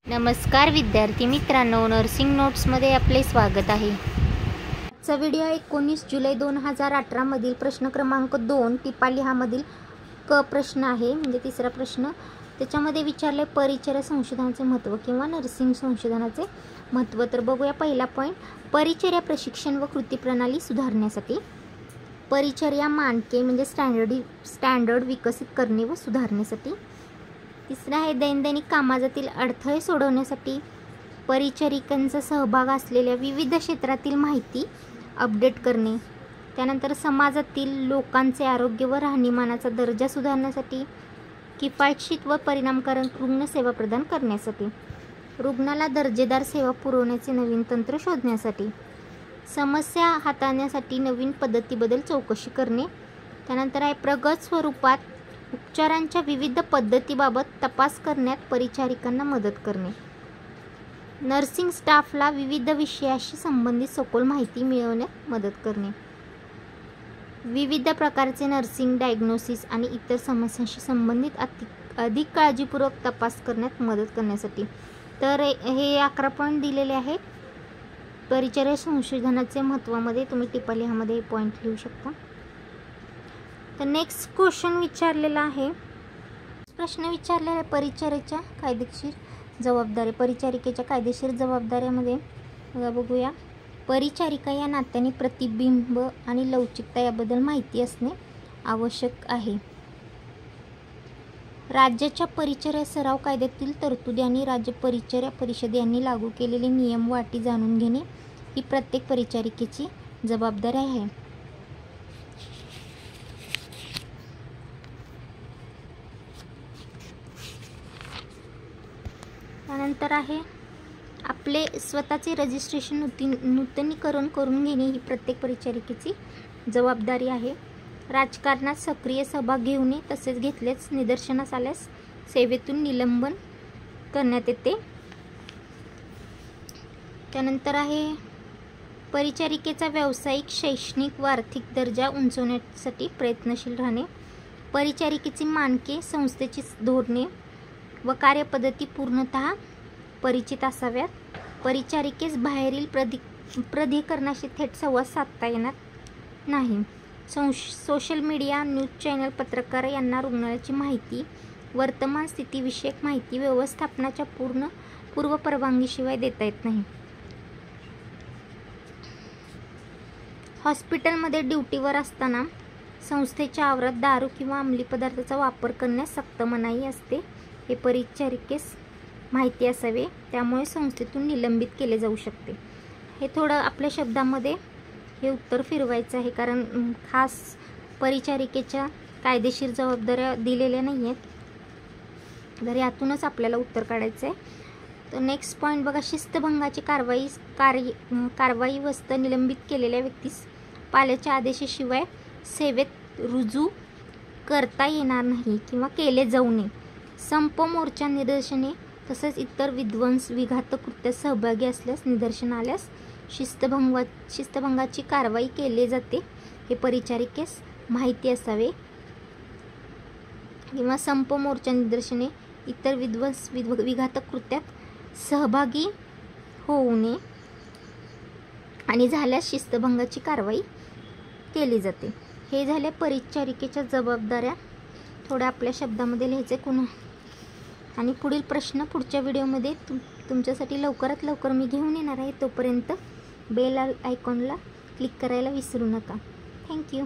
नमस्कार विद्यार्थी मित्रांनो, नर्सिंग नोट्समध्ये आपले स्वागत आहे। आजचा व्हिडिओ 19 जुलै 2018 मधील प्रश्न क्रमांक 2 टिपा लिहामधील क प्रश्न आहे, म्हणजे तिसरा प्रश्न। त्याच्यामध्ये विचारले परिचर्या संशोधनाचे महत्त्व किंवा नर्सिंग संशोधनाचे महत्त्व। तर बघूया पहिला पॉइंट, परिचर्या प्रशिक्षण व कृती प्रणाली सुधारण्यासाठी। परिचर्या मानके म्हणजे स्टँडर्ड विकसित करणे व सुधारण्यासाठी। तिसरा आहे दैनंदिन कामातील अडथळे सोडवण्यासाठी। परिचारिकांचा सहभाग असलेल्या विविध क्षेत्रातील माहिती अपडेट करणे। त्यानंतर समाजातील लोकांचे आरोग्य व राहणीमानाचा दर्जा सुधारण्यासाठी। किफायतशीर व परिणामकारक रुग्णसेवा प्रदान करण्यासाठी। रुग्णाला दर्जेदार सेवा पुरवण्याचे नवीन तंत्र शोधण्यासाठी। समस्या हाताळण्यासाठी नवीन पद्धतीबद्दल चौकशी करणे। त्यानंतर आहे प्रगत स्वरूपात उपचारांच्या विविध पद्धतीबाबत तपास करण्यात परिचारिकांना मदत करणे। नर्सिंग स्टाफला विविध विषयाशी संबंधित सखोल माहिती मिळवण्यात मदत करणे। विविध प्रकारचे नर्सिंग डायग्नोसिस आणि इतर समस्यांशी संबंधित अधिक काळजीपूर्वक तपास करण्यात मदत करण्यासाठी। तर हे 11 पॉईंट दिलेले आहेत परिचर्या संशोधनाचे महत्त्वामध्ये। तुम्ही टिपा लिहामध्ये पॉईंट लिहू शकता। तर नेक्स्ट क्वेश्चन विचारलेला आहे, प्रश्न विचारलेला आहे परिचर्येच्या कायदेशीर जबाबदारी। परिचारिकेच्या कायदेशीर जबाबदाऱ्यामध्ये बघूया, परिचारिका या नात्याने प्रतिबिंब आणि लवचिकता याबद्दल माहिती असणे आवश्यक आहे। राज्याच्या परिचर्या सराव कायद्यातील तरतुदी आणि राज्य परिचर्या परिषद यांनी लागू केलेले नियम व अटी जाणून घेणे ही प्रत्येक परिचारिकेची जबाबदारी आहे। त्यानंतर आहे आपले स्वतःचे रजिस्ट्रेशन नूतनीकरण करून घेणे ही प्रत्येक परिचारिकेची जबाबदारी आहे। राजकारणात सक्रिय सहभाग घेऊ नये, तसेच घेतल्यास निदर्शनास आल्यास सेवेतून निलंबन करण्यात येते। त्यानंतर आहे परिचारिकेचा व्यावसायिक, शैक्षणिक व आर्थिक दर्जा उंचावण्यासाठी प्रयत्नशील राहणे। परिचारिकेची मानके, संस्थेची धोरणे व कार्यपद्धती पूर्णतः परिचित असाव्यात। परिचारिकेस बाहेरील प्राधिकरणाशी थेट संवाद साधता येणार नाही। सोशल मीडिया, न्यूज चॅनल, पत्रकार यांना रुग्णालयाची माहिती, वर्तमान स्थितीविषयक माहिती व्यवस्थापनाच्या पूर्व परवानगीशिवाय देता येत नाही। हॉस्पिटलमध्ये ड्युटीवर असताना संस्थेच्या आवारात दारू किंवा अंमली पदार्थाचा वापर करण्यास सक्त मनाई असते, हे परिचारिकेस माहिती असावे, त्यामुळे संस्थेतून निलंबित केले जाऊ शकते। हे थोडं आपल्या शब्दामध्ये हे उत्तर फिरवायचं आहे, कारण खास परिचारिकेच्या कायदेशीर जबाबदाऱ्या दिलेल्या नाही आहेत, तर यातूनच आपल्याला उत्तर काढायचं आहे। तर नेक्स्ट पॉईंट बघा, शिस्तभंगाची कारवाई वस्त निलंबित केलेल्या व्यक्तीस पाल्याच्या आदेशाशिवाय सेवेत रुजू करता येणार नाही किंवा केले जाऊ नये। संप, मोर्चा, निदर्शने तसेच इतर विघातक कृत्यात सहभागी असल्यास निदर्शन आल्यास शिस्तभंगाची कारवाई केली जाते, हे परिचारिकेस माहिती असावे। किंवा संप, मोर्चा, निदर्शने इतर विघातक कृत्यात सहभागी होऊ नये आणि झाल्यास शिस्तभंगाची कारवाई केली जाते। हे झाले परिचारिकेच्या जबाबदाऱ्या, थोड्या आपल्या शब्दामध्ये लिहायचे पुन्हा। आणि पुढील प्रश्न पुढच्या व्हिडिओमध्ये तुमच्यासाठी लवकरात लवकर मी घेऊन येणार आहे। तोपर्यंत बेल आयकॉनला क्लिक करायला विसरू नका। थँक्यू।